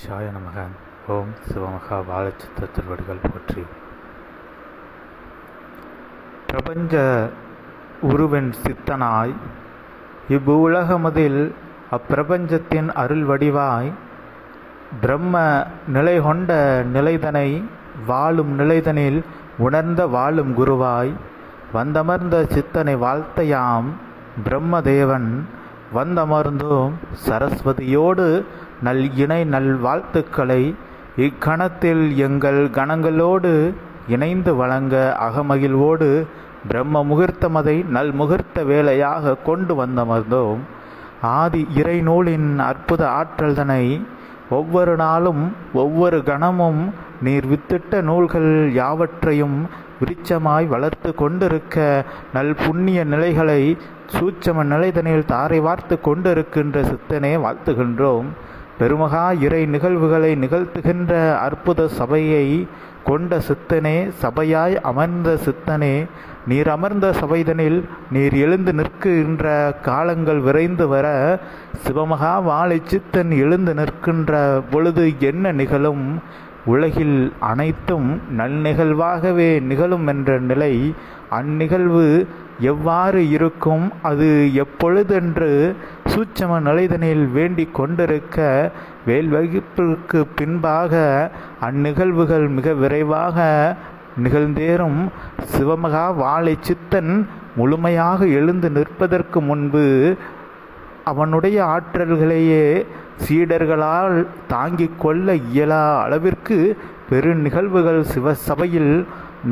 சிவாய நமக. ஓம் சிவமகா வாழச்சித்த திருவடிகள் போற்றி. பிரபஞ்ச உருவென் சித்தனாய் இவ்வுலகமதில் அப்பிரபஞ்சத்தின் அருள் வடிவாய் பிரம்ம நிலை கொண்ட நிலைதனை வாழும் நிலைதனில் உணர்ந்த வாழும் குருவாய் வந்தமர்ந்த சித்தனை வாழ்த்தையாம் பிரம்மதேவன் வந்தமர்ந்தோம் சரஸ்வதியோடு நல் இணை நல் வாழ்த்துக்களை இக்கணத்தில் எங்கள் கணங்களோடு இணைந்து வழங்க அகமகிழ்வோடு பிரம்ம முகூர்த்தமதை நல் முகூர்த்த வேலையாக கொண்டு வந்தமர்ந்தோம். ஆதி இறை நூலின் அற்புத ஆற்றல்தனை ஒவ்வொரு நாளும் ஒவ்வொரு கணமும் நீர் வித்திட்ட நூல்கள் யாவற்றையும் விருட்சமாய் வளர்த்து கொண்டிருக்க நல் புண்ணிய நிலைகளை சூட்சம நிலைதனில் தாரை வார்த்து கொண்டிருக்கின்ற சித்தனே வாழ்த்துகின்றோம். பெருமகா இறை நிகழ்வுகளை நிகழ்த்துகின்ற அற்புத சபையை கொண்ட சித்தனே, சபையாய் அமர்ந்த சித்தனே, நீர் அமர்ந்த சபைதனில் நீர் எழுந்து நிற்கின்ற காலங்கள் விரைந்து வர சிவமகா வாழை சித்தன் எழுந்து நிற்கின்ற பொழுது என்ன நிகழும்? உலகில் அனைத்தும் நல்நிகழ்வாகவே நிகழும் என்ற நிலை. அந்நிகழ்வு எவ்வாறு இருக்கும், அது எப்பொழுதென்று சூட்சம நிலைதனில் வேண்டிக் கொண்டிருக்க வேல்வகுப்பிற்கு பின்பாக அந்நிகழ்வுகள் மிக விரைவாக நிகழ்ந்தேறும். சிவமகா வாழை சித்தன் முழுமையாக எழுந்து நிற்பதற்கு முன்பு அவனுடைய ஆற்றல்களையே சீடர்களால் தாங்கிக் கொள்ள இயலா அளவிற்கு பெரு நிகழ்வுகள் சிவசபையில்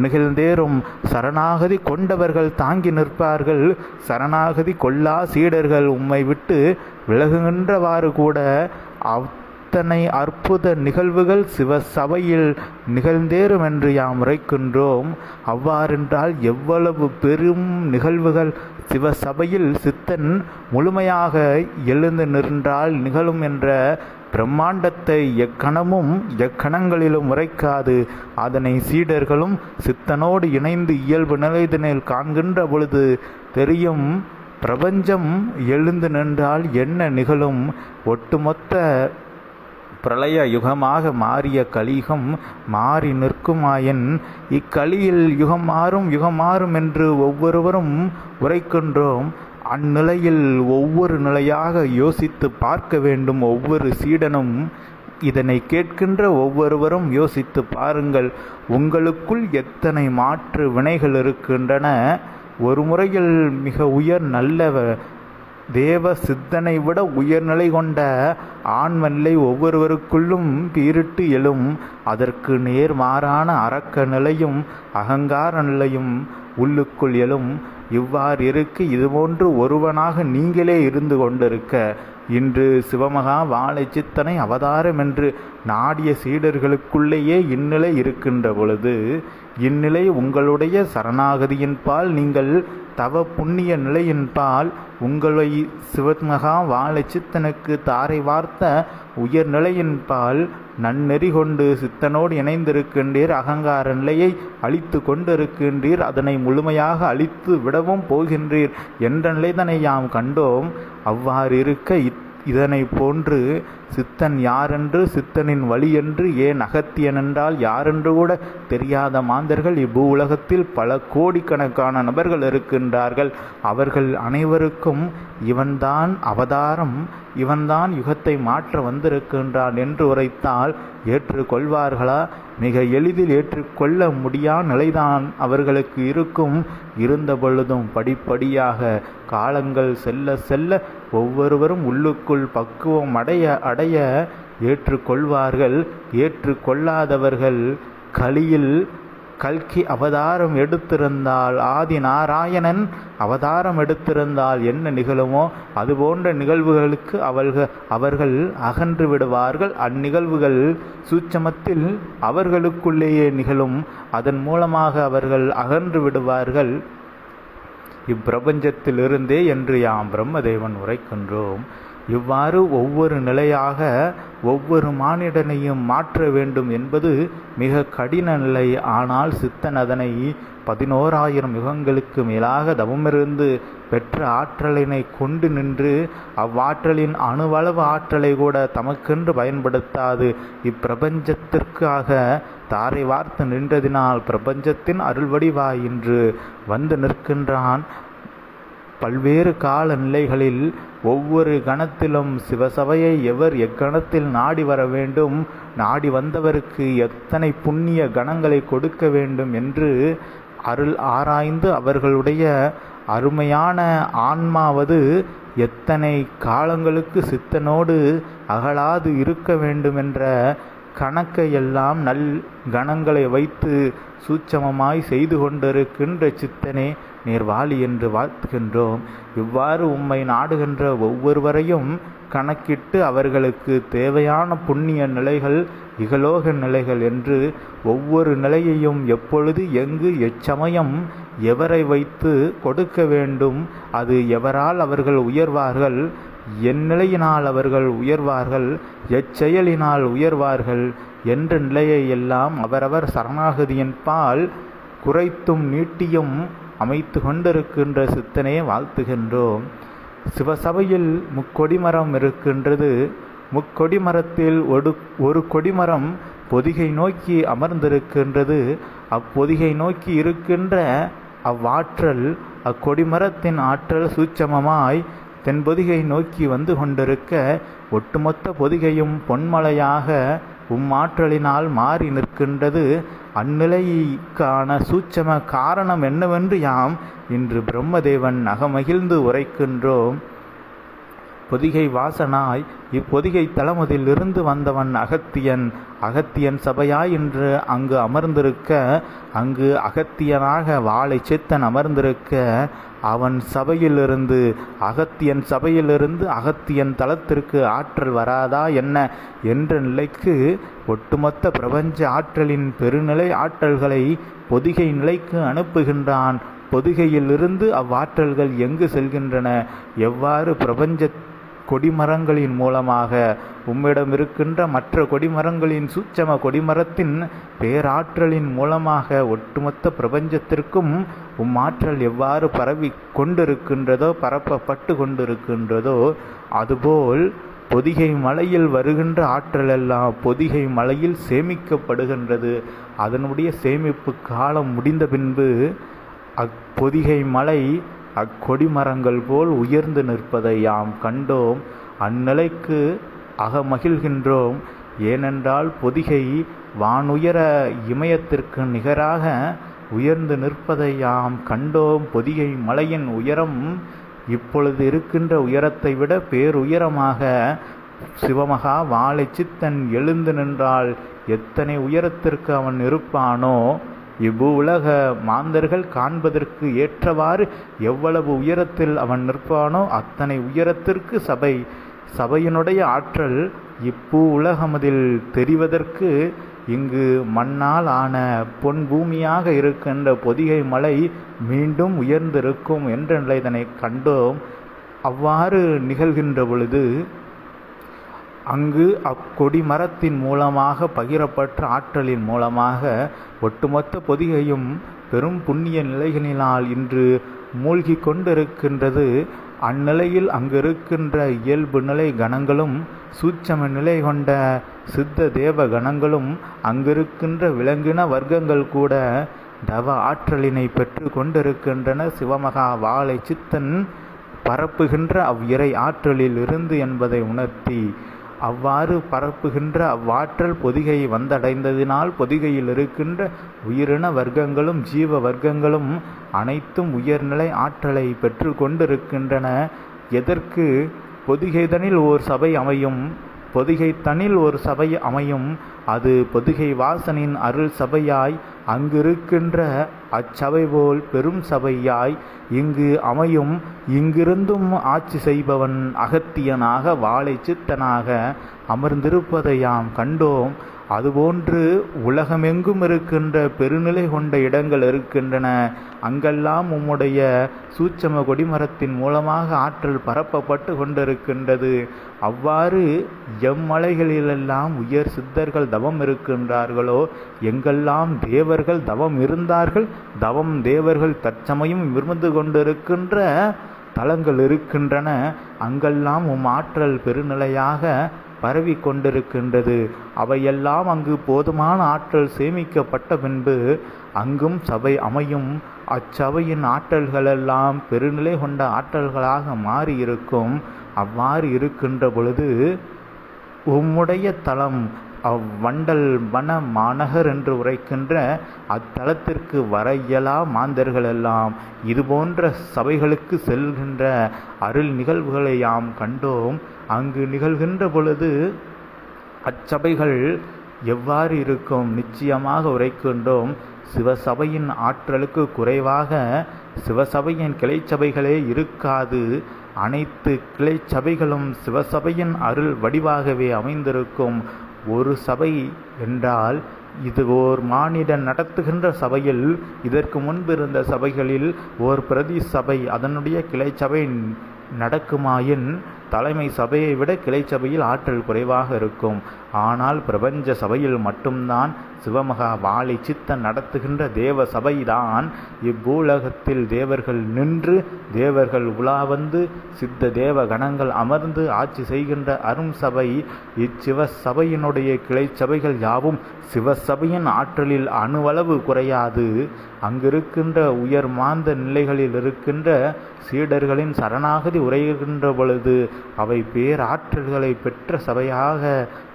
நிகழ்ந்தேறும். சரணாகதி கொண்டவர்கள் தாங்கி நிற்பார்கள். சரணாகதி கொள்ளா சீடர்கள் உம்மை விட்டு விலகுகின்றவாறு கூட அத்தனை அற்புத நிகழ்வுகள் சிவசபையில் நிகழ்ந்தேறும் என்று யாம் உரைக்கின்றோம். அவ்வாறென்றால் எவ்வளவு பெரும் நிகழ்வுகள் சிவசபையில் சித்தன் முழுமையாக எழுந்து நின்றால் நிகழும் என்ற பிரம்மாண்டத்தை எக்கணமும் எக்கணங்களிலும் உரைக்காது. அதனை சீடர்களும் சித்தனோடு இணைந்து இயல்பு நிலைதனில் காண்கின்ற பொழுது தெரியும். பிரபஞ்சம் எழுந்து நின்றால் என்ன நிகழும்? ஒட்டுமொத்த பிரளய யுகமாக மாறிய கலியுகம் மாறி நிற்குமாயின் இக்கலியில் யுகம் மாறும் என்று ஒவ்வொருவரும் உரைக்கின்றோம். அந்நிலையில் ஒவ்வொரு நிலையாக யோசித்து பார்க்க வேண்டும். ஒவ்வொரு சீடனும் இதனை கேட்கின்ற ஒவ்வொருவரும் யோசித்து பாருங்கள். உங்களுக்குள் எத்தனை மாற்று வினைகள் இருக்கின்றன. ஒரு முறையில் மிக உயர் நல்ல தேவ சித்தனை விட உயர்நிலை கொண்ட ஆன்மநிலை ஒவ்வொருவருக்குள்ளும் பீரிட்டு எழும். அதற்கு நேர்மாறான அரக்க நிலையும் அகங்கார நிலையும் உள்ளுக்குள் எழும். இவ்வாறு இருக்கு இதுபோன்று ஒருவனாக நீங்களே இருந்து கொண்டிருக்க இன்று சிவமகா வாழை சித்தனை அவதாரம் என்று நாடிய சீடர்களுக்குள்ளேயே இந்நிலை இருக்கின்ற பொழுது இந்நிலை உங்களுடைய சரணாகதியின் பால் நீங்கள் தவ புண்ணிய நிலையின் பால் உங்களை சிவமகா வாழை சித்தனுக்கு தாரை வார்த்த உயர்நிலையின் பால் நன்னெறி கொண்டு சித்தனோடு இணைந்திருக்கின்றீர். அகங்கார நிலையை அழித்து கொண்டிருக்கின்றீர். அதனை முழுமையாக அழித்து விடவும் போகின்றீர் என்ற நிலைதனை யாம் கண்டோம். அவ்வாறு இருக்க இதனை போன்று சித்தன் யாரென்று, சித்தனின் வழி என்று, ஏன் அகத்தியன் என்றால் யாரென்று கூட தெரியாத மாந்தர்கள் இப்பூ உலகத்தில் பல கோடிக்கணக்கான நபர்கள் இருக்கின்றார்கள். அவர்கள் அனைவருக்கும் இவன்தான் அவதாரம், இவன்தான் யுகத்தை மாற்ற வந்திருக்கின்றான் என்று உரைத்தால் ஏற்றுக்கொள்வார்களா? மிக எளிதில் ஏற்றுக்கொள்ள முடியா நிலைதான் அவர்களுக்கு இருக்கும். இருந்த பொழுதும் படிப்படியாக காலங்கள் செல்ல செல்ல ஒவ்வொருவரும் உள்ளுக்குள் பக்குவம் அடைய ஏற்றுக்கொள்வார்கள். ஏற்றுக்கொள்ளாதவர்கள் கலியில் கல்கி அவதாரம் எடுத்திருந்தால், ஆதி நாராயணன் அவதாரம் எடுத்திருந்தால் என்ன நிகழுமோ அதுபோன்ற நிகழ்வுகளுக்கு அவர்கள் அகன்று விடுவார்கள். அந்நிகழ்வுகள் சூட்சமத்தில் அவர்களுக்குள்ளேயே நிகழும். அதன் மூலமாக அவர்கள் அகன்று விடுவார்கள் இப்பிரபஞ்சத்திலிருந்தே என்று யாம் பிரம்மதேவன் உரைக்கின்றோம். இவ்வாறு ஒவ்வொரு நிலையாக ஒவ்வொரு மானிடனையும் மாற்ற வேண்டும் என்பது மிக கடின நிலை. ஆனால் சித்தன் அதனை 11,000 யுகங்களுக்கு மேலாக தவமிருந்து பெற்ற ஆற்றலினை கொண்டு நின்று அவ்வாற்றலின் அணுவளவு ஆற்றலை கூட தமக்கென்று பயன்படுத்தாது இப்பிரபஞ்சத்திற்காக தாரை வார்த்து நின்றதினால் பிரபஞ்சத்தின் அருள்வடிவாய் இன்று வந்து நிற்கின்றான். பல்வேறு கால நிலைகளில் ஒவ்வொரு கணத்திலும் சிவசபையை எவர் எக்கணத்தில் நாடி வர வேண்டும், நாடி வந்தவருக்கு எத்தனை புண்ணிய கணங்களை கொடுக்க வேண்டும் என்று அருள் ஆராய்ந்து அவர்களுடைய அருமையான ஆன்மாவது எத்தனை காலங்களுக்கு சித்தனோடு அகலாது இருக்க வேண்டுமென்ற கணக்கையெல்லாம் நல் கணங்களை வைத்து சூட்சமமாய் செய்து கொண்டிருக்கின்ற சித்தனே நீர் வாழி என்று வாழ்த்துகின்றோம். இவ்வாறு உம்மை நாடுகின்ற ஒவ்வொருவரையும் கணக்கிட்டு அவர்களுக்கு தேவையான புண்ணிய நிலைகள் இகலோக நிலைகள் என்று ஒவ்வொரு நிலையையும் எப்பொழுது எங்கு எச்சமயம் எவரை வைத்து கொடுக்க வேண்டும், அது எவரால் அவர்கள் உயர்வார்கள், எந்நிலையினால் அவர்கள் உயர்வார்கள், எச்செயலினால் உயர்வார்கள் என்ற நிலையை எல்லாம் அவரவர் சரணாகதியின் பால் குறைத்தும் நீட்டியும் அமைத்து கொண்டிருக்கின்ற சித்தனே வாழ்த்துகின்றோம். சிவசபையில் முக்கொடிமரம் இருக்கின்றது. முக்கொடிமரத்தில் ஒரு கொடிமரம் பொதிகை நோக்கி அமர்ந்திருக்கின்றது. அப்பொதிகை நோக்கி இருக்கின்ற அவ்வாற்றல் அக்கொடிமரத்தின் ஆற்றல் சூட்சமமாய் தென்பொதிகை நோக்கி வந்து கொண்டிருக்க ஒட்டுமொத்த பொதிகையும் பொன்மலையாக உம்மாற்றலினால் மாறி நிற்கின்றது. அந்நிலைக்கான சூட்சம காரணம் என்னவென்று யாம் இன்று பிரம்மதேவன் அகமகிழ்ந்து உரைக்கின்றோம். பொதிகை வாசனாய் இப்பொதிகை தளமதிலிருந்து வந்தவன் அகத்தியன் சபையாய் என்று அங்கு அமர்ந்திருக்க, அங்கு அகத்தியனாக வாழை சித்தன் அமர்ந்திருக்க, அவன் சபையிலிருந்து அகத்தியன் சபையிலிருந்து அகத்தியன் தளத்திற்கு ஆற்றல் வராதா என்ன என்ற நிலைக்கு ஒட்டுமொத்த பிரபஞ்ச ஆற்றலின் பெருநிலை ஆற்றல்களை பொதிகை நிலைக்கு அனுப்புகின்றான். பொதிகையிலிருந்து அவ்வாற்றல்கள் எங்கு செல்கின்றன, எவ்வாறு பிரபஞ்ச கொடிமரங்களின் மூலமாக உம்மிடம் இருக்கின்ற மற்ற கொடிமரங்களின் சூட்சம கொடிமரத்தின் பேராற்றலின் மூலமாக ஒட்டுமொத்த பிரபஞ்சத்திற்கும் உம்மாற்றல் எவ்வாறு பரவி கொண்டிருக்கின்றதோ, பரப்பப்பட்டு கொண்டிருக்கின்றதோ, அதுபோல் பொதிகை மலையில் வருகின்ற ஆற்றலெல்லாம் பொதிகை மலையில் சேமிக்கப்படுகின்றது. அதனுடைய சேமிப்பு காலம் முடிந்த பின்பு அப்பொதிகை மலை அக்கொடிமரங்கள் போல் உயர்ந்து நிற்பதை யாம் கண்டோம். அந்நிலைக்கு அகமகிழ்கின்றோம். ஏனென்றால் பொதிகை வானுயர இமயத்திற்கு நிகராக உயர்ந்து நிற்பதை யாம் கண்டோம். பொதிகை மலையின் உயரம் இப்பொழுது இருக்கின்ற உயரத்தை விட பேருயரமாக சிவமகா வாழை சித்தன் எழுந்து நின்றால் எத்தனை உயரத்திற்கு அவன் இருப்பானோ, இவ்வுலக மாந்தர்கள் காண்பதற்கு ஏற்றவாறு எவ்வளவு உயரத்தில் அவன் நிற்பானோ அத்தனை உயரத்திற்கு சபையினுடைய ஆற்றல் இப்பூ உலகமதில் தெரிவதற்கு இங்கு மண்ணால் ஆன பொன் பூமியாக இருக்கின்ற பொதிகை மலை மீண்டும் உயர்ந்திருக்கும் என்ற நிலைதனை கண்டோம். அவ்வாறு நிகழ்கின்ற பொழுது அங்கு அக்கொடி மரத்தின் மூலமாக பகிரப்பட்ட ஆற்றலின் மூலமாக ஒட்டுமொத்த பொதிகையும் பெரும் புண்ணிய நிலைகளினால் இன்று மூழ்கி கொண்டிருக்கின்றது. அந்நிலையில் அங்கிருக்கின்ற இயல்பு நிலை கணங்களும் சூட்சம நிலை கொண்ட சித்த தேவ கணங்களும் அங்கிருக்கின்ற விலங்கின வர்க்கங்கள் கூட தவ ஆற்றலினை பெற்று கொண்டிருக்கின்றன. சிவமகா வாழை சித்தன் பரப்புகின்ற அவ்விறை ஆற்றலில் இருந்து என்பதை உணர்த்தி அவ்வாறு பரப்புகின்ற அவ்வாற்றல் பொதிகை வந்தடைந்ததினால் பொதிகையில் இருக்கின்ற உயிரின வர்க்கங்களும் ஜீவ வர்க்கங்களும் அனைத்தும் உயர்நிலை ஆற்றலை பெற்று கொண்டிருக்கின்றன. எதற்கு பொதிகைதனில் ஓர் சபை அமையும், பொதிகை தனில் ஒரு சபை அமையும். அது பொதிகை வாசனின் அருள் சபையாய் அங்கிருக்கின்ற அச்சபை போல் பெரும் சபையாய் இங்கு அமையும். இங்கிருந்தும் ஆட்சி செய்பவன் அகத்தியனாக வாழை சித்தனாக அமர்ந்திருப்பதை யாம் கண்டோம். அதுபோன்று உலகமெங்கும் இருக்கின்ற பெருநிலை கொண்ட இடங்கள் இருக்கின்றன. அங்கெல்லாம் உம்முடைய சூட்சம கொடிமரத்தின் மூலமாக ஆற்றல் பரப்பப்பட்டு கொண்டிருக்கின்றது. அவ்வாறு எம்மலைகளிலெல்லாம் உயர் சித்தர்கள் தவம் இருக்கின்றார்களோ, எங்கெல்லாம் தேவர்கள் தவம் இருந்தார்கள், தவம் தேவர்கள் தற்சமயம் இருந்து கொண்டிருக்கின்ற தலங்கள் இருக்கின்றன. அங்கெல்லாம் ஆற்றல் பெருநிலையாக பரவி கொண்டிருக்கின்றது. அவையெல்லாம் அங்கு போதுமான ஆற்றல் சேமிக்கப்பட்ட பின்பு அங்கும் சபை அமையும். அச்சபையின் ஆற்றல்களெல்லாம் பெருநிலை கொண்ட ஆற்றல்களாக மாறி இருக்கும். அவ்வாறு இருக்கின்ற பொழுது உம்முடைய தலம் அவ்வண்டல் வன மாநகர் என்று உரைக்கின்ற அத்தலத்திற்கு வர இயலா மாந்தர்கள் எல்லாம் இதுபோன்ற சபைகளுக்கு செல்கின்ற அருள் நிகழ்வுகளை யாம் கண்டோம். அங்கு நிகழ்கின்ற பொழுது அச்சபைகள் எவ்வாறு இருக்கும்? நிச்சயமாக உரைக்கின்றோம். சிவசபையின் ஆற்றலுக்கு குறைவாக சிவசபையின் கிளைச்சபைகளே இருக்காது. அனைத்து கிளைச்சபைகளும் சிவசபையின் அருள் வடிவாகவே அமைந்திருக்கும். ஒரு சபை என்றால் இது ஓர் மானிடன் நடத்துகின்ற சபையில், இதற்கு முன்பு இருந்த சபைகளில் ஓர் பிரதி சபை அதனுடைய கிளைச்சபை நடக்குமாயின் தலைமை சபையை விட கிளைச்சபையில் ஆற்றல் குறைவாக இருக்கும். ஆனால் பிரபஞ்ச சபையில் மட்டும்தான் சிவமகா வாழை சித்தன் நடத்துகின்ற தேவ சபைதான் இப்பூலகத்தில் தேவர்கள் நின்று தேவர்கள் உலா வந்து சித்த தேவ கணங்கள் அமர்ந்து ஆட்சி செய்கின்ற அரும் சபை. இச்சிவ சபையினுடைய கிளை சபைகள் யாவும் சிவசபையின் ஆற்றலில் அணுவளவு குறையாது. அங்கிருக்கின்ற உயர் மாந்த நிலைகளில் இருக்கின்ற சீடர்களின் சரணாகதி உரைகின்ற பொழுது அவை பேராற்றல்களை பெற்ற சபையாக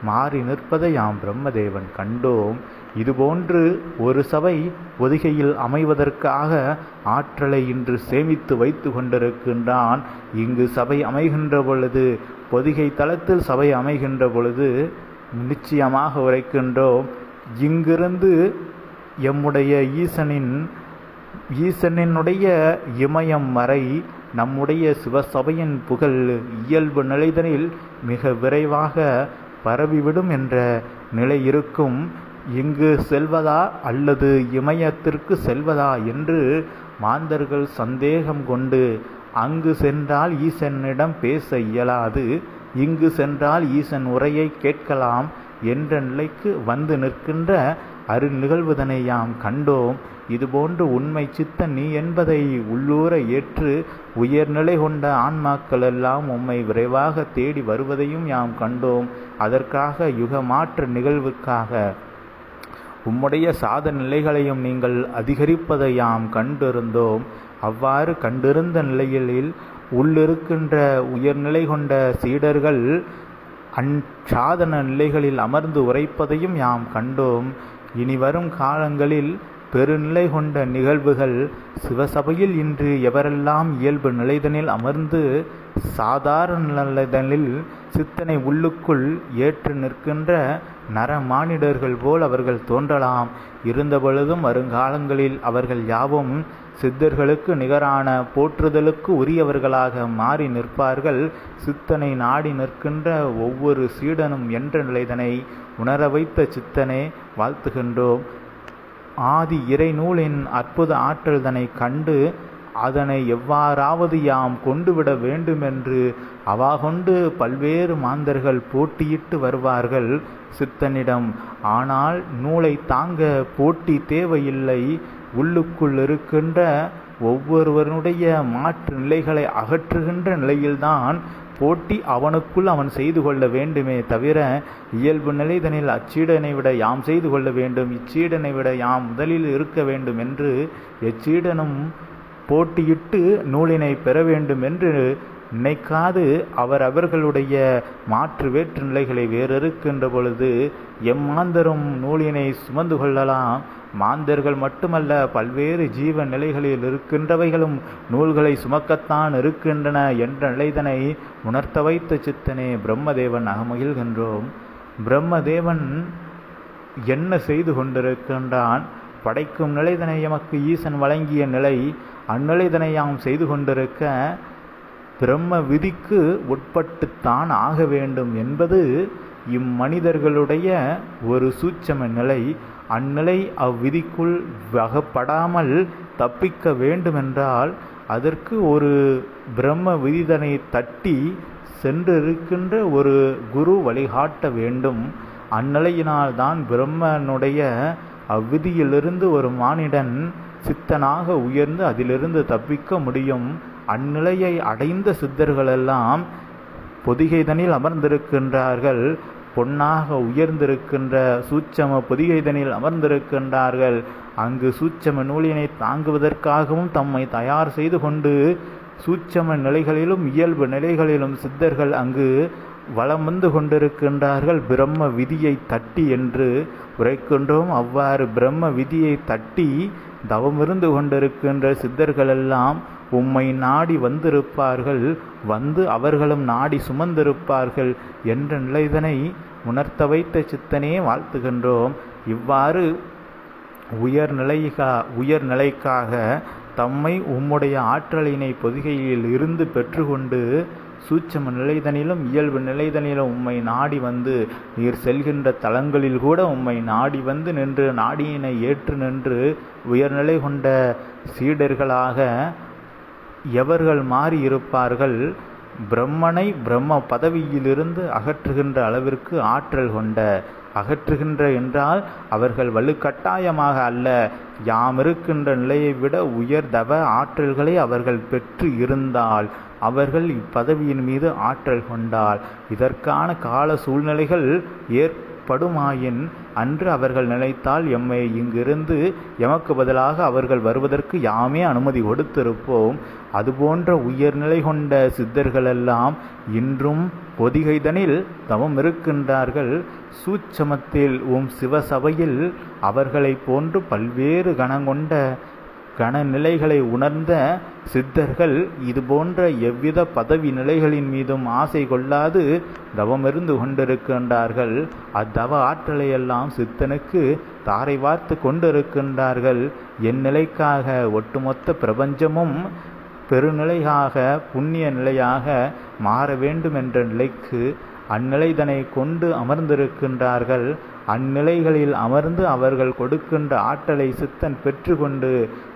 மாறி நிற்பதை யாம் பிரம்மதேவன் கண்டோம். இதுபோன்று ஒரு சபை பொதிகையில் அமைவதற்காக ஆற்றலை இன்று சேமித்து வைத்து கொண்டிருக்கின்றான். இங்கு சபை அமைகின்ற பொழுது, பொதிகை தளத்தில் சபை அமைகின்ற பொழுது நிச்சயமாக உரைக்கின்றோம், இங்கிருந்து எம்முடைய ஈசனினுடைய இமயம் வரை நம்முடைய சிவசபையின் புகழ் இயல்பு நிலைதனில் மிக விரைவாக பரவிவிடும் என்ற நிலை இருக்கும். இங்கு செல்வதா அல்லது இமயத்திற்கு செல்வதா என்று மாந்தர்கள் சந்தேகம் கொண்டு அங்கு சென்றால் ஈசனிடம் பேச இயலாது, இங்கு சென்றால் ஈசன் உரையை கேட்கலாம் என்ற நிலைக்கு வந்து நிற்கின்ற அருள் நிகழ்வுதனை யாம் கண்டோம். இதுபோன்று உண்மை சித்தன் நீ என்பதை உள்ளூர ஏற்று உயர்நிலை கொண்ட ஆன்மாக்கள் எல்லாம் உம்மை விரைவாக தேடி வருவதையும் யாம் கண்டோம். அதற்காக யுகமாற்ற நிகழ்வுக்காக உம்முடைய சாத நிலைகளையும் நீங்கள் அதிகரிப்பதை யாம் கண்டிருந்தோம். அவ்வாறு கண்டிருந்த நிலையில் உள்ளிருக்கின்ற உயர்நிலை கொண்ட சீடர்கள் அச்சாதன நிலைகளில் அமர்ந்து உரைப்பதையும் யாம் கண்டோம். இனி வரும் காலங்களில் பெருநிலை கொண்ட நிகழ்வுகள் சிவசபையில் இன்று எவரெல்லாம் இயல்பு நிலைதனில் அமர்ந்து சாதாரண நிலைதனில் சித்தனை உள்ளுக்குள் ஏற்று நிற்கின்ற நரமானிடர்கள் போல் அவர்கள் தோன்றலாம். இருந்தபொழுதும் வருங்காலங்களில் அவர்கள் யாவும் சித்தர்களுக்கு நிகரான போற்றுதலுக்கு உரியவர்களாக மாறி நிற்பார்கள். சித்தனை நாடி நிற்கின்ற ஒவ்வொரு சீடனும் என்ற நிலைதனை உணர வைத்த சித்தனை வாழ்த்துகின்றோம். ஆதி இறை நூலின் அற்புத ஆற்றல்தனை கண்டு அதனை எவ்வாறாவது யாம் கொண்டுவிட வேண்டுமென்று அவாகொண்டு பல்வேறு மாந்தர்கள் போட்டியிட்டு வருவார்கள் சித்தனிடம். ஆனால் நூலை தாங்க போட்டி தேவையில்லை. உள்ளுக்குள் இருக்கின்ற ஒவ்வொருவனுடைய மாற்று நிலைகளை அகற்றுகின்ற நிலையில்தான் போட்டி அவனுக்குள் அவன் செய்து கொள்ள வேண்டுமே தவிர இயல்பு நிலைதனில் அச்சீடனை விட யாம் செய்து கொள்ள வேண்டும், இச்சீடனை விட யாம் முதலில் இருக்க வேண்டும் என்று எச்சீடனும் போட்டியிட்டு நூலினை பெற வேண்டும் என்று நினைக்காது அவர்களுடைய மாற்று வேற்று நிலைகளை வேறிருக்கின்ற பொழுது எம்மாந்தரும் நூலினை சுமந்து கொள்ளலாம். மாந்தர்கள் மட்டுமல்ல, பல்வேறு ஜீவ நிலைகளில் இருக்கின்றவைகளும் நூல்களை சுமக்கத்தான் இருக்கின்றன என்ற நிலைதனை உணர்த்த வைத்த சித்தனே பிரம்மதேவன் அகமகிழ்கின்றோம். பிரம்மதேவன் என்ன செய்து கொண்டிருக்கின்றான்? படைக்கும் நிலைதனை எமக்கு ஈசன் வழங்கிய நிலை, அந்நிலைதனை யாம் செய்து கொண்டிருக்க பிரம்ம விதிக்கு உட்பட்டுத்தான் ஆக வேண்டும் என்பது இம்மனிதர்களுடைய ஒரு சூட்சம நிலை. அந்நிலை அவ்விதிக்குள் வகப்படாமல் தப்பிக்க வேண்டுமென்றால் அதற்கு ஒரு பிரம்ம விதிதனை தட்டி சென்றிருக்கின்ற ஒரு குரு வழிகாட்ட வேண்டும். அந்நிலையினால் தான் பிரம்மனுடைய அவ்விதியிலிருந்து ஒரு மானிடன் சித்தனாக உயர்ந்து அதிலிருந்து தப்பிக்க முடியும். அந்நிலையை அடைந்த சித்தர்களெல்லாம் பொதிகைதனில் அமர்ந்திருக்கின்றார்கள். பொன்னாக உயர்ந்திருக்கின்ற சூட்சம பொதிகைதனில் அமர்ந்திருக்கின்றார்கள். அங்கு சூட்சம நூலினை தாங்குவதற்காகவும் தம்மை தயார் செய்து கொண்டு சூட்சம நிலைகளிலும் இயல்பு நிலைகளிலும் சித்தர்கள் அங்கு வலம் வந்து கொண்டிருக்கின்றார்கள். பிரம்ம விதியை தட்டி என்று உரைக்கின்றோம். அவ்வாறு பிரம்ம விதியை தட்டி தவமிருந்து கொண்டிருக்கின்ற சித்தர்களெல்லாம் உம்மை நாடி வந்திருப்பார்கள். வந்து அவர்களும் நாடி சுமந்திருப்பார்கள் என்ற நிலைதனை உணர்த்த வைத்த சித்தனே வாழ்த்துகின்றோம். இவ்வாறு உயர்நிலைக்காக தம்மை உம்முடைய ஆற்றலினை பொதிகையில் இருந்து பெற்றுக்கொண்டு சூட்சம நிலைதனிலும் இயல்பு நிலைதனிலும் உம்மை நாடி வந்து நீர் செல்கின்ற தலங்களில் கூட உம்மை நாடி வந்து நின்று நாடியினை ஏற்று நின்று உயர்நிலை கொண்ட சீடர்களாக எவர்கள் மாறி இருப்பார்கள்? பிரம்மனை பிரம்ம பதவியிலிருந்து அகற்றுகின்ற அளவிற்கு ஆற்றல் கொண்ட, அகற்றுகின்ற என்றால் அவர்கள் வலுக்கட்டாயமாக அல்ல, யாம் இருக்கின்ற நிலையை விட உயர் தவ ஆற்றல்களை அவர்கள் பெற்று இருந்தால், அவர்கள் இப்பதவியின் மீது ஆற்றல் கொண்டால், இதற்கான கால சூழ்நிலைகள் ஏற்படுமாயின் அன்று அவர்கள் நினைத்தால் எம்மை இங்கிருந்து எமக்கு பதிலாக அவர்கள் வருவதற்கு யாமே அனுமதி கொடுத்திருப்போம். அதுபோன்ற உயர்நிலை கொண்ட சித்தர்களெல்லாம் இன்றும் பொதிகைதனில் தவம் இருக்கின்றார்கள். சூட்சமத்தில் சிவசபையில் அவர்களை போன்று பல்வேறு கணங்கொண்ட கணநிலைகளை உணர்ந்த சித்தர்கள் இதுபோன்ற எவ்வித பதவி நிலைகளின் மீதும் ஆசை கொள்ளாது தவமிருந்து கொண்டிருக்கின்றார்கள். அத்தவ ஆற்றலையெல்லாம் சித்தனுக்கு தாரை வார்த்து கொண்டிருக்கின்றார்கள். என் நிலைக்காக ஒட்டுமொத்த பிரபஞ்சமும் பெருநிலையாக புண்ணிய நிலையாக மாற வேண்டும் என்ற நிலைக்கு அந்நிலைதனை கொண்டு அமர்ந்திருக்கின்றார்கள். அந்நிலைகளில் அமர்ந்து அவர்கள் கொடுக்கின்ற ஆற்றலை சித்தன் பெற்றுக்கொண்டு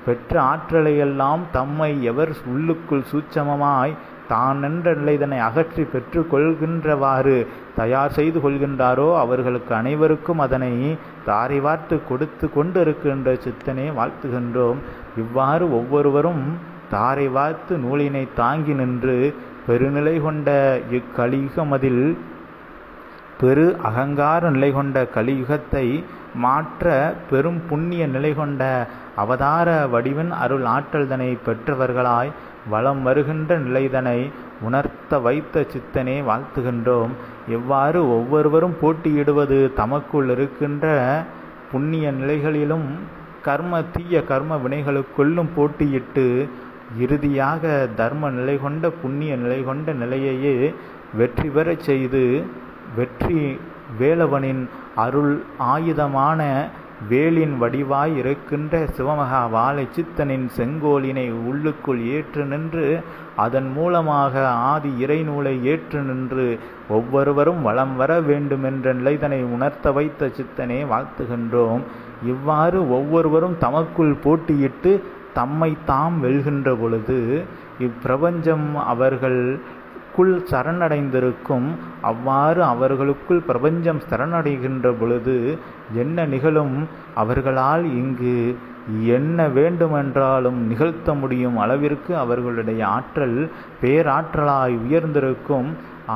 பெற்ற ஆற்றலையெல்லாம் தம்மை எவர் உள்ளுக்குள் சூட்சமமாய் தான் என்ற நிலைதனை அகற்றி பெற்று கொள்கின்றவாறு தயார் செய்து கொள்கின்றாரோ அவர்களுக்கு அனைவருக்கும் அதனை தாரை வார்த்து கொடுத்து கொண்டிருக்கின்ற சித்தனே வாழ்த்துகின்றோம். இவ்வாறு ஒவ்வொருவரும் தாரை வார்த்து நூலினை தாங்கி நின்று பெருநிலை கொண்ட இக்கலியுகமதில் பெரு அகங்கார நிலை கொண்ட கலியுகத்தை மாற்ற பெரும் புண்ணிய நிலை கொண்ட அவதார வடிவின் அருள் ஆற்றல்தனை பெற்றவர்களாய் வலம் வருகின்ற நிலைதனை உணர்த்த வைத்த சித்தனே வாழ்த்துகின்றோம். எவ்வாறு ஒவ்வொருவரும் போட்டியிடுவது தமக்குள் இருக்கின்ற புண்ணிய நிலைகளிலும் தீய கர்ம வினைகளுக்குள்ளும் போட்டியிட்டு இறுதியாக தர்ம நிலை கொண்ட புண்ணிய நிலை கொண்ட நிலையையே வெற்றி பெறச் செய்து வெற்றி வேலவனின் அருள் ஆயுதமான வேலின் வடிவாய் இருக்கின்ற சிவமகா வாழை சித்தனின் செங்கோலினை உள்ளுக்குள் ஏற்று நின்று அதன் மூலமாக ஆதி இறைநூலை ஏற்று நின்று ஒவ்வொருவரும் வலம் வர வேண்டுமென்ற நிலைதனை உணர்த்த வைத்த சித்தனே வாழ்த்துகின்றோம். இவ்வாறு ஒவ்வொருவரும் தமக்குள் போட்டியிட்டு தம்மை தாம் வெல்கின்ற பொழுது இப்பிரபஞ்சம் அவர்களுக்குள் சரணடைந்திருக்கும். அவ்வாறு அவர்களுக்குள் பிரபஞ்சம் சரணடைகின்ற பொழுது என்ன நிகழும்? அவர்களால் இங்கு என்ன வேண்டுமென்றாலும் நிகழ்த்த முடியும் அளவிற்கு அவர்களுடைய ஆற்றல் பேராற்றலாய் உயர்ந்திருக்கும்.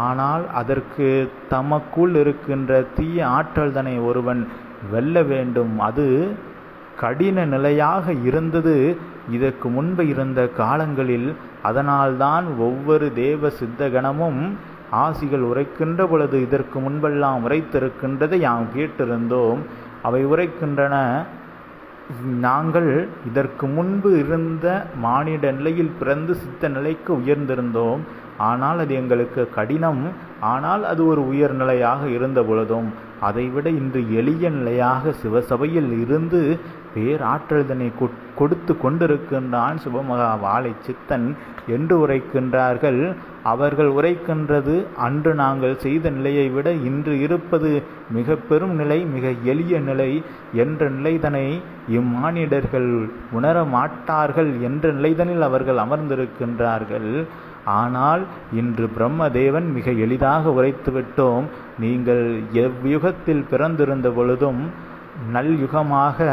ஆனால் அதற்கு தமக்குள் இருக்கின்ற தீய ஆற்றல் தன்னை ஒருவன் வெல்ல வேண்டும். அது கடின நிலையாக இருந்தது இதற்கு முன்பு இருந்த காலங்களில். அதனால்தான் ஒவ்வொரு தேவ சித்தகணமும் ஆசிகள் உரைக்கின்ற பொழுது இதற்கு முன்பெல்லாம் உரைத்திருக்கின்றதை யாம் கேட்டிருந்தோம். அவை உரைக்கின்றன, நாங்கள் இதற்கு முன்பு இருந்த மானிட நிலையில் பிறந்து சித்த நிலைக்கு உயர்ந்திருந்தோம். ஆனால் அது எங்களுக்கு கடினம். ஆனால் அது ஒரு உயர்நிலையாக இருந்த பொழுதும் அதைவிட இன்று எளிய நிலையாக சிவசபையில் இருந்து பேராற்றல்தனை கொடுத்து கொண்டிருக்கின்றான் சிவமகா வாழை சித்தன் என்று உரைக்கின்றார்கள். அவர்கள் உரைக்கின்றது அன்று நாங்கள் செய்த நிலையை விட இன்று இருப்பது மிக பெரும் நிலை, மிக எளிய நிலை என்ற நிலைதனை இம்மானிடர்கள் உணர மாட்டார்கள் என்ற நிலைதனில் அவர்கள் அமர்ந்திருக்கின்றார்கள். ஆனால் இன்று பிரம்மதேவன் மிக எளிதாக உரைத்துவிட்டோம். நீங்கள் எவ்யுகத்தில் பிறந்திருந்த பொழுதும் நல்யுகமாக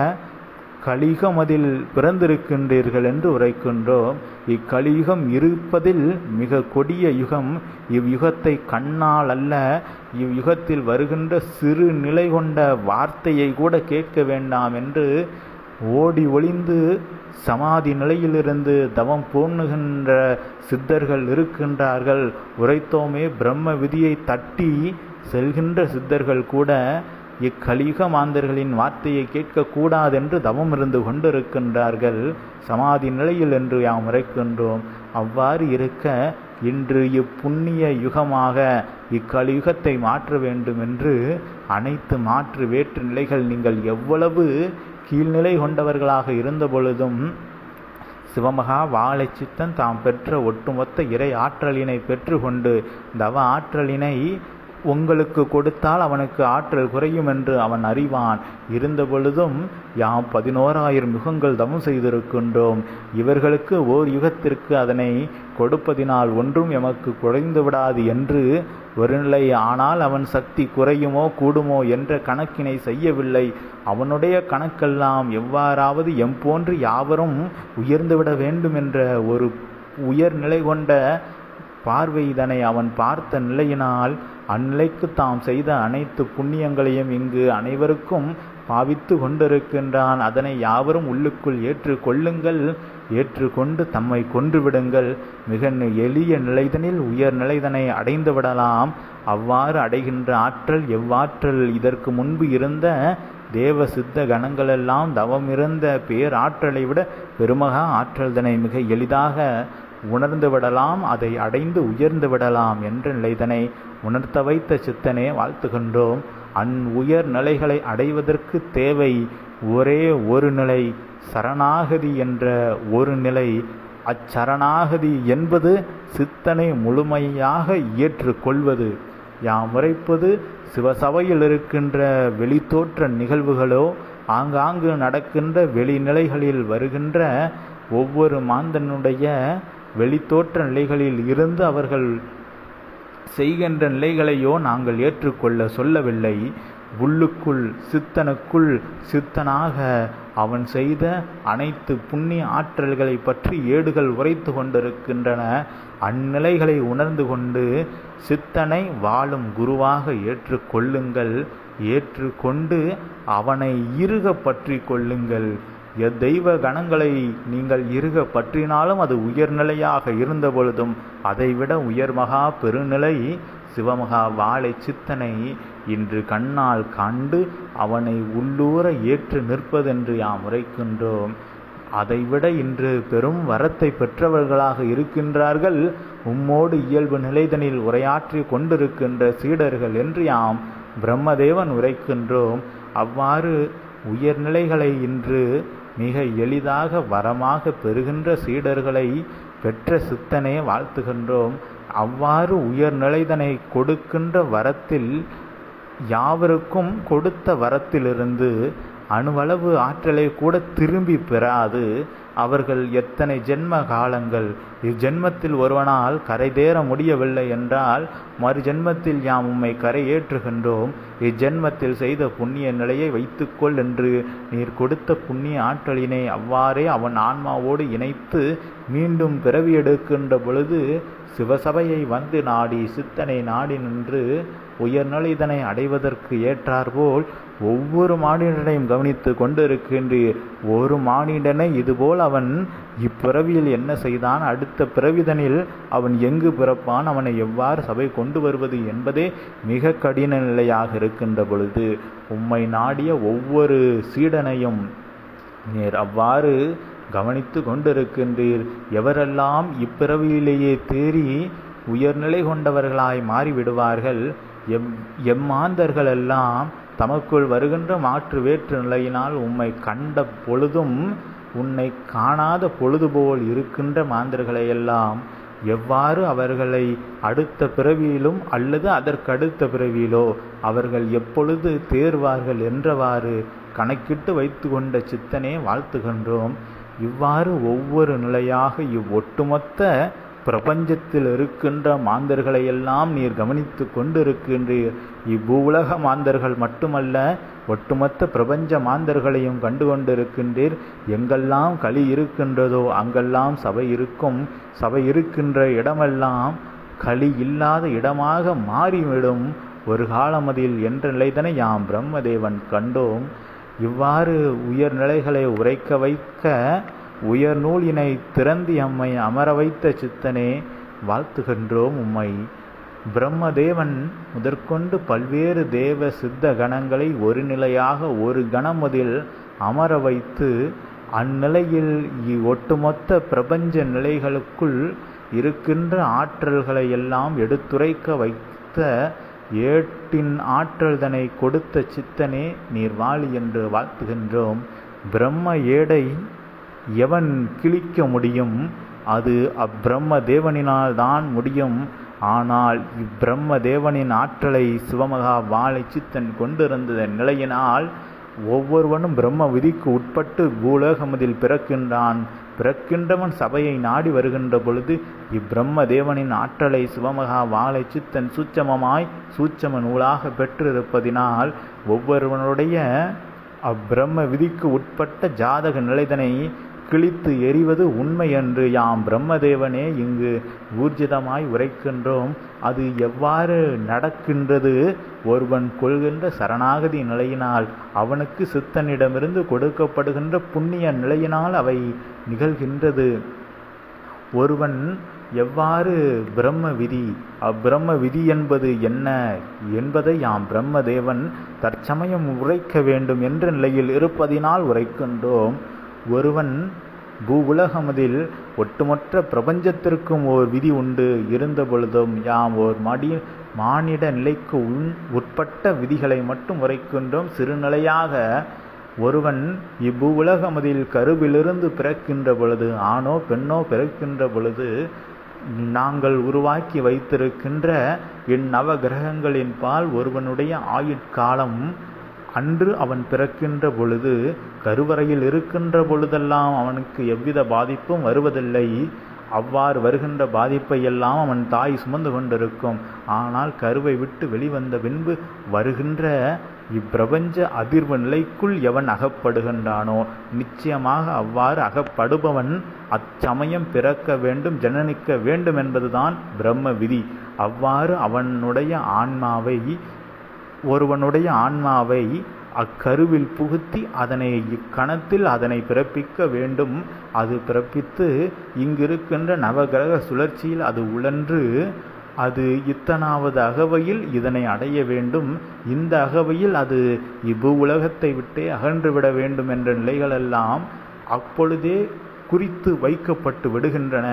கலியுகமதில் பிறந்திருக்கின்றீர்கள் என்று உரைக்கின்றோம். இக்கலியுகம் இருப்பதில் மிக கொடிய யுகம். இவ்யுகத்தை கண்ணால் அல்ல, இவ்யுகத்தில் வருகின்ற சிறு நிலை கொண்ட வார்த்தையை கூட கேட்க வேண்டாம் என்று ஓடி ஒளிந்து சமாதி நிலையிலிருந்து தவம் பூணுகின்ற சித்தர்கள் இருக்கின்றார்கள். உரைத்தோமே, பிரம்ம விதியை தட்டி செல்கின்ற சித்தர்கள் கூட இக்கலியுக மாந்தர்களின் வார்த்தையை கேட்கக்கூடாது என்று தவம் இருந்து கொண்டிருக்கின்றார்கள் சமாதி நிலையில் என்று யாம் உரைக்கின்றோம். அவ்வாறு இருக்க இன்று இப்புண்ணிய யுகமாக இக்கலியுகத்தை மாற்ற வேண்டும் என்று அனைத்து மாற்று வேற்று நிலைகள் நீங்கள் எவ்வளவு கீழ்நிலை கொண்டவர்களாக இருந்த பொழுதும் சிவமகா வாழை சித்தன் தாம் பெற்ற ஒட்டுமொத்த இறை ஆற்றலினை பெற்று கொண்டு தவ ஆற்றலினை உங்களுக்கு கொடுத்தால் அவனுக்கு ஆற்றல் குறையும் என்று அவன் அறிவான். இருந்த பொழுதும் யாம் 11,000 யுகங்கள் தவம் செய்திருக்கின்றோம். இவர்களுக்கு ஓர் யுகத்திற்கு அதனை கொடுப்பதினால் ஒன்றும் எமக்கு குறைந்து விடாது என்று ஒரு நிலை. ஆனால் அவன் சக்தி குறையுமோ கூடுமோ என்ற கணக்கினை செய்யவில்லை. அவனுடைய கணக்கெல்லாம் எவ்வாறாவது எம்போன்று யாவரும் உயர்ந்துவிட வேண்டும் என்ற ஒரு உயர்நிலை கொண்ட பார்வை இதனை அவன் பார்த்த நிலையினால் அந்நிலைக்கு தாம் செய்த அனைத்து புண்ணியங்களையும் இங்கு அனைவருக்கும் பாவித்து கொண்டிருக்கின்றான். அதனை யாவரும் உள்ளுக்குள் ஏற்றுக்கொள்ளுங்கள், ஏற்றுக்கொண்டு தம்மை கொன்றுவிடுங்கள். மிக எளிய நிலைதனில் உயர் நிலைதனை அடைந்து விடலாம். அவ்வாறு அடைகின்ற ஆற்றல் எவ்வாற்றல் இதற்கு முன்பு இருந்த தேவ சித்த கணங்களெல்லாம் தவம் இருந்த பேராற்றலை விட பெருமகா ஆற்றல்தனை மிக எளிதாக உணர்ந்து விடலாம், அதை அடைந்து உயர்ந்து விடலாம் என்ற நிலைதனை உணர்த்த வைத்த சித்தனே வாழ்த்துகின்றோம். உயர் நிலைகளை அடைவதற்கு தேவை ஒரே ஒரு நிலை, சரணாகதி என்ற ஒரு நிலை. அச்சரணாகதி என்பது சித்தனை முழுமையாக ஏற்றுக்கொள்வது. யாம் உரைப்பது சிவசபையில் இருக்கின்ற வெளித்தோற்ற நிகழ்வுகளோ ஆங்காங்கு நடக்கின்ற வெளிநிலைகளில் வருகின்ற ஒவ்வொரு மாந்தனுடைய வெளித்தோற்ற நிலைகளில் இருந்து அவர்கள் செய்கின்ற நிலைகளையோ நாங்கள் ஏற்றுக்கொள்ள சொல்லவில்லை. உள்ளுக்குள் சித்தனுக்குள் சித்தனாக அவன் செய்த அனைத்து புண்ணிய ஆற்றல்களை பற்றி ஏடுகள் உரைத்து கொண்டிருக்கின்றன. அந்நிலைகளை உணர்ந்து கொண்டு சித்தனை வாழும் குருவாக ஏற்றுக்கொள்ளுங்கள். ஏற்றுக்கொண்டு அவனை இறுக பற்றி கொள்ளுங்கள். தெய்வ கணங்களை நீங்கள் இறுக பற்றினாலும் அது உயர்நிலையாக இருந்த பொழுதும் அதைவிட உயர்மகா பெருநிலை சிவமகா வாழை சித்தனை இன்று கண்ணால் கண்டு அவனை உள்ளூர ஏற்று நிற்பதென்று யாம் உரைக்கின்றோம். அதைவிட இன்று பெரும் வரத்தை பெற்றவர்களாக இருக்கின்றார்கள் உம்மோடு இயல்பு நிலைதனில் உரையாற்றி கொண்டிருக்கின்ற சீடர்கள் என்று யாம் பிரம்மதேவன் உரைக்கின்றோம். அவ்வாறு உயர்நிலைகளை இன்று மிக எளிதாக வரமாக பெறுகின்ற சீடர்களை பெற்ற சித்தனே வாழ்த்துகின்றோம். அவ்வாறு உயர்நிலைதனை கொடுக்கின்ற வரத்தில் யாவருக்கும் கொடுத்த வரத்திலிருந்து அணுவளவு ஆற்றலை கூட திரும்பி பெறாது. அவர்கள் எத்தனை ஜென்ம காலங்கள் இஜென்மத்தில் ஒருவனால் கரை தேர முடியவில்லை என்றால் மறு ஜென்மத்தில் யாம் உம்மை கரை ஏற்றுகின்றோம். இஜென்மத்தில் செய்த புண்ணிய நிலையை வைத்துக்கொள் என்று நீர் கொடுத்த புண்ணிய ஆற்றலினை அவ்வாறே அவன் ஆன்மாவோடு இணைத்து மீண்டும் பிறவி எடுக்கின்ற பொழுது சிவசபையை வந்து நாடி சித்தனை நாடி நின்று உயர்நிலைதனை அடைவதற்கு ஏற்றாற்போல் ஒவ்வொரு மானிடனையும் கவனித்து கொண்டிருக்கின்றீர். ஒரு மானிடனை இதுபோல் அவன் இப்பிறவியில் என்ன செய்தான், அடுத்த பிறவிதனில் அவன் எங்கு பிறப்பான், அவனை எவ்வாறு சபை கொண்டு வருவது என்பதே மிக கடின நிலையாக இருக்கின்ற பொழுது உம்மை நாடிய ஒவ்வொரு சீடனையும் நீர் அவ்வாறு கவனித்து கொண்டிருக்கின்றீர். எவரெல்லாம் இப்பிறவியிலேயே தேறி உயர்நிலை கொண்டவர்களாய் மாறிவிடுவார்கள். எம்மாந்தர்களெல்லாம் தமக்குள் வருகின்ற மாற்று வேற்று நிலையினால் உம்மை கண்ட பொழுதும் உன்னை காணாத பொழுது போல் இருக்கின்ற மாந்தர்களையெல்லாம் எவ்வாறு அவர்களை அடுத்த பிறவியிலும் அல்லது அதற்கடுத்த பிறவியிலோ அவர்கள் எப்பொழுது தேர்வார்கள் என்றவாறு கணக்கிட்டு வைத்து கொண்ட சித்தனே வாழ்த்துகின்றோம். இவ்வாறு ஒவ்வொரு நிலையாக ஒட்டுமொத்த பிரபஞ்சத்தில் இருக்கின்ற மாந்தர்களையெல்லாம் நீர் கவனித்து கொண்டிருக்கின்றீர். இவ்வுலக மாந்தர்கள் மட்டுமல்ல, ஒட்டுமொத்த பிரபஞ்ச மாந்தர்களையும் கண்டு கொண்டிருக்கின்றீர். எங்கெல்லாம் களி இருக்கின்றதோ அங்கெல்லாம் சபை இருக்கும். சபை இருக்கின்ற இடமெல்லாம் களி இல்லாத இடமாக மாறிவிடும் ஒரு காலமதில் என்ற நிலைதனை யாம் பிரம்மதேவன் கண்டோம். இவ்வாறு உயர்நிலைகளை உரைக்க வைக்க உயர் நூலினை திறந்து எம்மை அமர வைத்த சித்தனே வாழ்த்துகின்றோம் உம்மை. பிரம்மதேவன் முதற்கொண்டு பல்வேறு தேவ சித்த கணங்களை ஒரு நிலையாக ஒரு கணமதில் அமர வைத்து அந்நிலையில் ஒட்டுமொத்த பிரபஞ்ச நிலைகளுக்குள் இருக்கின்ற ஆற்றல்களை எல்லாம் எடுத்துரைக்க வைத்த ஏட்டின் ஆற்றல்தனை கொடுத்த சித்தனே நீர் வாழி என்று வாழ்த்துகின்றோம். பிரம்ம ஏடை எவன் கிழிக்க முடியும்? அது அப்பிரம்ம தேவனினால் தான் முடியும். ஆனால் இப்பிரம்ம தேவனின் ஆற்றலை சிவமகா வாழை சித்தன் கொண்டிருந்த நிலையினால் ஒவ்வொருவனும் பிரம்ம விதிக்கு உட்பட்டு பூலோகமதில் பிறக்கின்றான். பிறக்கின்றவன் சபையை நாடி வருகின்ற பொழுது இப்பிரம்ம தேவனின் ஆற்றலை சிவமகா வாழை சித்தன் சூட்சம நூலாக பெற்றிருப்பதினால் ஒவ்வொருவனுடைய அப்பிரம்ம விதிக்கு உட்பட்ட ஜாதக நிலைதனை கிழித்து எறிவது உண்மை என்று யாம் பிரம்மதேவனே இங்கு ஊர்ஜிதமாய் உரைக்கின்றோம். அது எவ்வாறு நடக்கின்றது? ஒருவன் கொள்கின்ற சரணாகதி நிலையினால், அவனுக்கு சித்தனிடமிருந்து கொடுக்கப்படுகின்ற புண்ணிய நிலையினால் அவை நிகழ்கின்றது. ஒருவன் எவ்வாறு பிரம்ம விதி, அப்பிரம்ம விதி என்பது என்ன என்பதை யாம் பிரம்மதேவன் தற்சமயம் உரைக்க வேண்டும் என்ற நிலையில் இருப்பதினால் உரைக்கின்றோம். ஒருவன் பூவுலகமதில் ஒட்டுமொத்த பிரபஞ்சத்திற்கும் ஓர் விதி உண்டு இருந்த பொழுதும் யாம் ஓர் மானிட நிலைக்கு உட்பட்ட விதிகளை மட்டும் உரைக்கின்றோம். சிறுநிலையாக ஒருவன் இவ்வுலகமதில் கருவிலிருந்து பிறக்கின்ற பொழுது, ஆணோ பெண்ணோ பிறக்கின்ற பொழுது, நாங்கள் உருவாக்கி வைத்திருக்கின்ற இந்நவ கிரகங்களின் பால் ஒருவனுடைய ஆயுட்காலம் அன்று அவன் பிறக்கின்ற பொழுது, கருவறையில் இருக்கின்ற பொழுதெல்லாம் அவனுக்கு எவ்வித பாதிப்பும் வருவதில்லை. அவ்வாறு வருகின்ற பாதிப்பை எல்லாம் அவன் தாய் சுமந்து கொண்டிருக்கும். ஆனால் கருவை விட்டு வெளிவந்த பின்பு வருகின்ற இப்பிரபஞ்ச அதிர்வு நிலைக்குள் எவன் அகப்படுகின்றானோ, நிச்சயமாக அவ்வாறு அகப்படுபவன் அச்சமயம் பிறக்க வேண்டும், ஜனனிக்க வேண்டும் என்பதுதான் பிரம்ம விதி. அவ்வாறு ஒருவனுடைய ஆன்மாவை அக்கருவில் புகுத்தி அதனை இக்கணத்தில் அதனை பிறப்பிக்க வேண்டும். அது பிறப்பித்து இங்கிருக்கின்ற நவகிரக சுழற்சியில் அது உழன்று அது இத்தனாவது அகவையில் இதனை அடைய வேண்டும். இந்த அகவையில் அது இவ்வு உலகத்தை விட்டே அகன்றுவிட வேண்டும் என்ற நிலைகளெல்லாம் அப்பொழுதே குறித்து வைக்கப்பட்டு விடுகின்றன.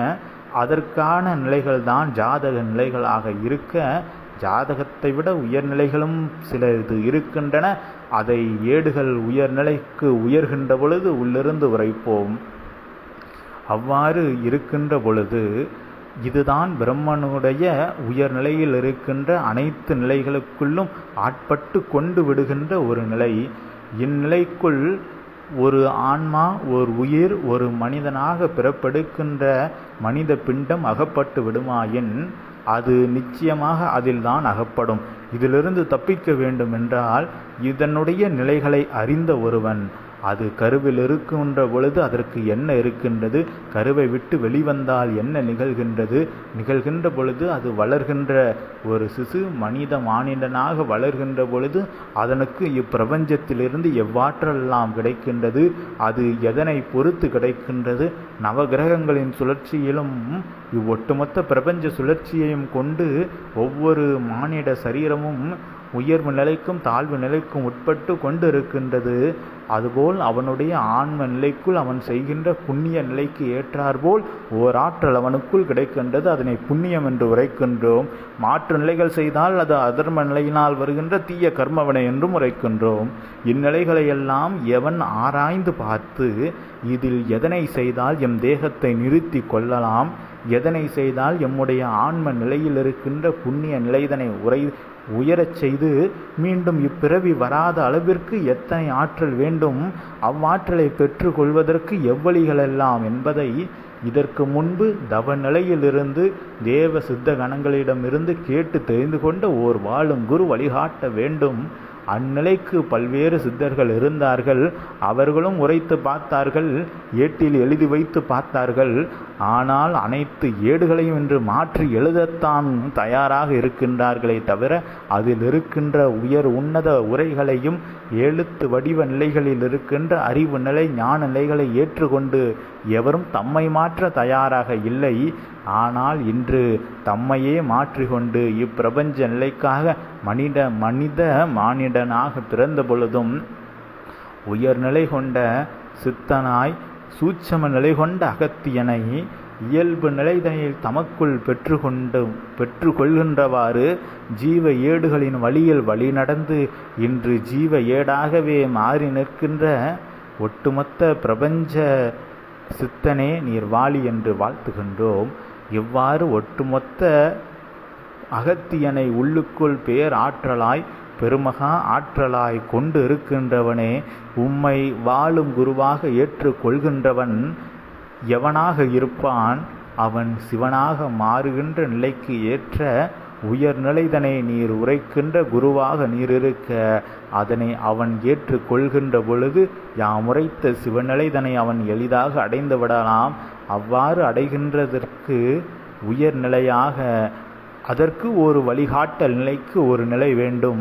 அதற்கான நிலைகள்தான் ஜாதக நிலைகளாக இருக்க, ஜாதகத்தை விட உயர்நிலைகளும் சில இது இருக்கின்றன. அதை ஏடுகள் உயர்நிலைக்கு உயர்கின்ற பொழுது உள்ளிருந்து உரைப்போம். அவ்வாறு இருக்கின்ற பொழுது இதுதான் பிரம்மனுடைய உயர்நிலையில் இருக்கின்ற அனைத்து நிலைகளுக்குள்ளும் ஆட்பட்டு கொண்டு விடுகின்ற ஒரு நிலை. இந்நிலைக்குள் ஒரு ஆன்மா, ஒரு உயிர், ஒரு மனிதனாக பிறப்பெடுக்கின்ற மனித பிண்டம் அகப்பட்டு விடுமாயின் அது நிச்சயமாக அதில்தான் அகப்படும். இதிலிருந்து தப்பிக்க வேண்டும் என்றால் இதனுடைய நிலைகளை அறிந்த ஒருவன், அது கருவில் இருக்கின்ற பொழுது அதற்கு என்ன இருக்கின்றது, கருவை விட்டு வெளிவந்தால் என்ன நிகழ்கின்ற பொழுது அது வளர்கின்ற ஒரு சிசு மானிடனாக வளர்கின்ற பொழுது அதனுக்கு இப்பிரபஞ்சத்திலிருந்து எவ்வாற்றெல்லாம் கிடைக்கின்றது, அது எதனை பொறுத்து கிடைக்கின்றது, நவகிரகங்களின் சுழற்சியிலும் இவ்வொட்டுமொத்த பிரபஞ்ச சுழற்சியையும் கொண்டு ஒவ்வொரு மானிட சரீரமும் உயர்வு நிலைக்கும் தாழ்வு நிலைக்கும் உட்பட்டு கொண்டு இருக்கின்றது. அதுபோல் அவனுடைய ஆன்ம நிலைக்குள் அவன் செய்கின்ற புண்ணிய நிலைக்கு ஏற்றாற்போல் ஓராற்றல் அவனுக்குள் கிடைக்கின்றது. அதனை புண்ணியம் என்று உரைக்கின்றோம். மாற்று நிலைகள் செய்தால் அது அதர்ம நிலையினால் வருகின்ற தீய கர்மவினை என்றும் உரைக்கின்றோம். இந்நிலைகளையெல்லாம் எவன் ஆராய்ந்து பார்த்து இதில் எதனை செய்தால் எம் தேகத்தை நிறுத்தி கொள்ளலாம், எதனை செய்தால் எம்முடைய ஆன்ம நிலையில் இருக்கின்ற புண்ணிய நிலைதனை உயரச் செய்து மீண்டும் இப்பிறவி வராத அளவிற்கு எத்தனை ஆற்றல் வேண்டும், அவ்வாற்றலை பெற்று கொள்வதற்கு எவ்வழிகளெல்லாம் என்பதை இதற்கு முன்பு தவ நிலையிலிருந்து தேவ சித்த கணங்களிடமிருந்து கேட்டு தெரிந்து கொண்ட ஓர் வாழும் குரு வழிகாட்ட வேண்டும். அந்நிலைக்கு பல்வேறு சித்தர்கள் இருந்தார்கள். அவர்களும் உரைத்து பார்த்தார்கள், ஏட்டில் எழுதி வைத்து பார்த்தார்கள். ஆனால் அனைத்து ஏடுகளையும் இன்று மாற்றி எழுதத்தான் தயாராக இருக்கின்றார்களே தவிர அதில் இருக்கின்ற உயர் உன்னத உரைகளையும் எழுத்து வடிவ நிலைகளில் இருக்கின்ற அறிவு நிலை ஞான நிலைகளை ஏற்றுக்கொண்டு எவரும் தம்மை மாற்ற தயாராக இல்லை. ஆனால் இன்று தம்மையே மாற்றிக்கொண்டு இப்பிரபஞ்ச நிலைக்காக மானிடனாக பிறந்த பொழுதும் உயர்நிலை கொண்ட சித்தனாய் சூட்சம நிலை கொண்ட அகத்தியனை இயல்பு நிலைதனில் தமக்குள் பெற்று கொள்கின்றவாறு ஜீவ ஏடுகளின் வழியில் வழி நடந்து இன்று ஜீவ ஏடாகவே மாறி நிற்கின்ற ஒட்டுமொத்த பிரபஞ்ச சித்தனே நீர் வாழி என்று வாழ்த்துகின்றோம். இவ்வாறு ஒட்டுமொத்த அகத்தியனை உள்ளுக்குள் பேர் ஆற்றலாய் பெருமகா ஆற்றலாய் கொண்டு இருக்கின்றவனே, உம்மை வாழும் குருவாக ஏற்றுக்கொள்கின்றவன் எவனாக இருப்பான்? அவன் சிவனாக மாறுகின்ற நிலைக்கு ஏற்ற உயர்நிலைதனை நீர் உரைக்கின்ற குருவாக நீர் இருக்க அதனை அவன் ஏற்றுக்கொள்கின்ற பொழுது யாம் உரைத்த சிவநிலைதனை அவன் எளிதாக அடைந்து விடலாம். அவ்வாறு அடைகின்றதற்கு உயர்நிலையாக அதற்கு ஒரு வழிகாட்டல் நிலைக்கு ஒரு நிலை வேண்டும்.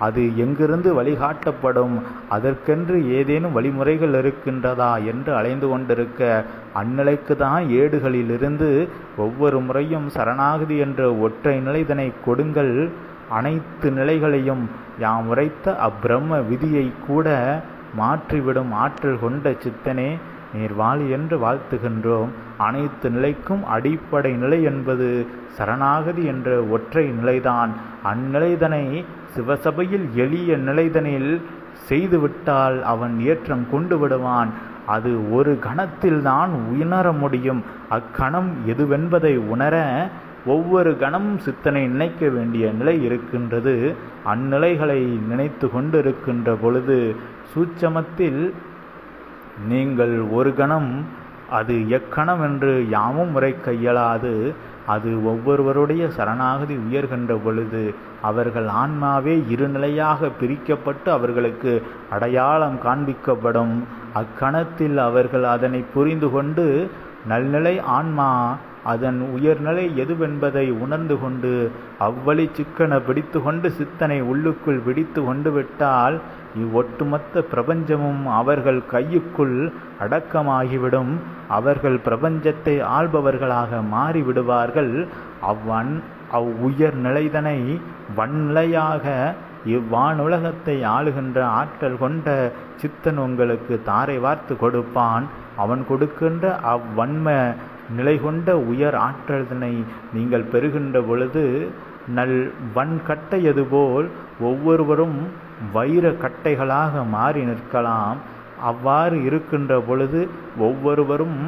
அது எங்கிருந்து வழிகாட்டப்படும்? அதற்கென்று ஏதேனும் வழிமுறைகள் இருக்கின்றதா என்று அலைந்து கொண்டிருக்க அந்நிலைக்கு தான் ஏடுகளிலிருந்து ஒவ்வொரு முறையும் சரணாகதி என்ற ஒற்றை நிலைதனை கொடுங்கள். அனைத்து நிலைகளையும் யாம் உரைத்த அப்பிரம்ம விதியை கூட மாற்றிவிடும் ஆற்றல் கொண்ட சித்தனே நீர் வாழி என்று வாழ்த்துகின்றோம். அனைத்து நிலைக்கும் அடிப்படை நிலை என்பது சரணாகதி என்ற ஒற்றை நிலைதான். அந்நிலைதனை சிவசபையில் எளிய நிலைதனில் செய்துவிட்டால் அவன் ஏற்றம் கொண்டு விடுவான். அது ஒரு கணத்தில் தான் உணர முடியும். அக்கணம் எதுவென்பதை உணர ஒவ்வொரு கணமும் சித்தனை நினைக்க வேண்டிய நிலை இருக்கின்றது. அந்நிலைகளை நினைத்து கொண்டிருக்கின்ற பொழுது சூட்சமத்தில் நீங்கள் ஒரு கணம் அது எக்கணம் என்று யாமும் உரைக்க இயலாது. அது ஒவ்வொருவருடைய சரணாகதி உயர்கின்ற பொழுது அவர்கள் ஆன்மாவே இருநிலையாக பிரிக்கப்பட்டு அவர்களுக்கு அடையாளம் காண்பிக்கப்படும். அக்கணத்தில் அவர்கள் அதனை புரிந்து கொண்டு நல்நிலை ஆன்மா அதன் உயர்நிலை எதுவென்பதை உணர்ந்து கொண்டு அவ்வழி சிக்கன பிடித்து கொண்டு சித்தனை உள்ளுக்குள் பிடித்து கொண்டு விட்டால் இவ்வொட்டுமொத்த பிரபஞ்சமும் அவர்கள் கையுக்குள் அடக்கமாகிவிடும். அவர்கள் பிரபஞ்சத்தை ஆள்பவர்களாக மாறிவிடுவார்கள். உயர் நிலைதனை வன்நிலையாக இவ்வானுலகத்தை ஆளுகின்ற ஆற்றல் கொண்ட சித்தன் உங்களுக்கு தாரை வார்த்து கொடுப்பான். அவன் கொடுக்கின்ற அவ்வன்ம நிலை கொண்ட உயர் ஆற்றல்தனை நீங்கள் பெறுகின்ற பொழுது நல் வன்கட்டையது போல் ஒவ்வொருவரும் வைர கட்டைகளாக மாறி நிற்கலாம். அவ்வாறு இருக்கின்ற பொழுது ஒவ்வொருவரும்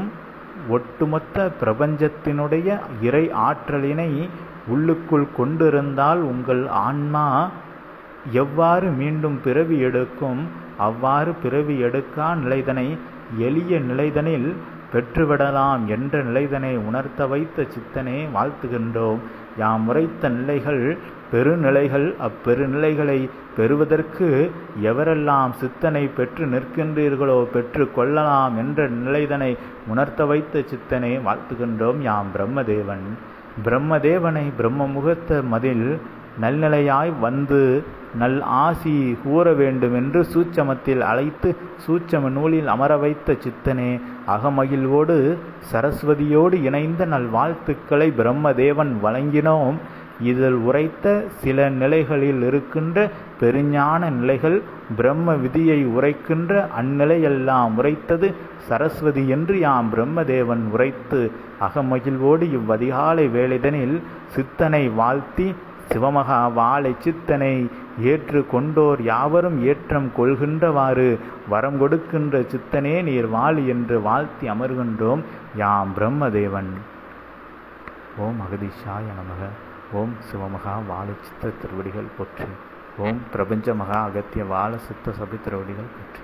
ஒட்டுமொத்த பிரபஞ்சத்தினுடைய இறை ஆற்றலினை உள்ளுக்குள் கொண்டிருந்தால் உங்கள் ஆன்மா எவ்வாறு மீண்டும் பிறவி எடுக்கும்? அவ்வாறு பிறவி எடுக்கா நிலைதனை எளிய நிலைதனில் பெற்றுவிடலாம் என்ற நிலைதனை உணர்த்த வைத்த சித்தனே வாழ்த்துகின்றோம். யாம் உரைத்த நிலைகள் பெருநிலைகள். அப்பெருநிலைகளை பெறுவதற்கு எவரெல்லாம் சித்தனை பெற்று நிற்கின்றீர்களோ பெற்று கொள்ளலாம் என்ற நிலைதனை உணர்த்த வைத்த சித்தனை வாழ்த்துகின்றோம். யாம் பிரம்மதேவன். பிரம்மதேவனை பிரம்ம முகத்த மதில் நல்நிலையாய் வந்து நல் ஆசி கூற வேண்டும் என்று சூட்சமத்தில் அழைத்து சூட்சம நூலில் அமர வைத்த சித்தனே அகமகிழ்வோடு சரஸ்வதியோடு இணைந்த நல் வாழ்த்துக்களை பிரம்மதேவன் வழங்கினோம். இதில் உரைத்த சில நிலைகளில் இருக்கின்ற பெருஞான நிலைகள் பிரம்ம விதியை உரைக்கின்ற அந்நிலையெல்லாம் உரைத்தது சரஸ்வதி என்று யாம் பிரம்மதேவன் உரைத்து அகமகிழ்வோடு இவ்வதிகாலை வேளைதனில் சித்தனை வாழ்த்தி சிவமகா வாழை சித்தனை ஏற்று கொண்டோர் யாவரும் ஏற்றம் கொள்கின்றவாறு வரம் கொடுக்கின்ற சித்தனே நீர் வாழ் என்று வாழ்த்தி அமர்கின்றோம் யாம் பிரம்மதேவன். ஓம் அகதீஷாய நமக. ஓம் சிவமகா வாழை சித்த திருவடிகள் போற்றி. ஓம் பிரபஞ்ச மகா அகத்திய வாழ சித்த சபை திருவடிகள் போற்றி.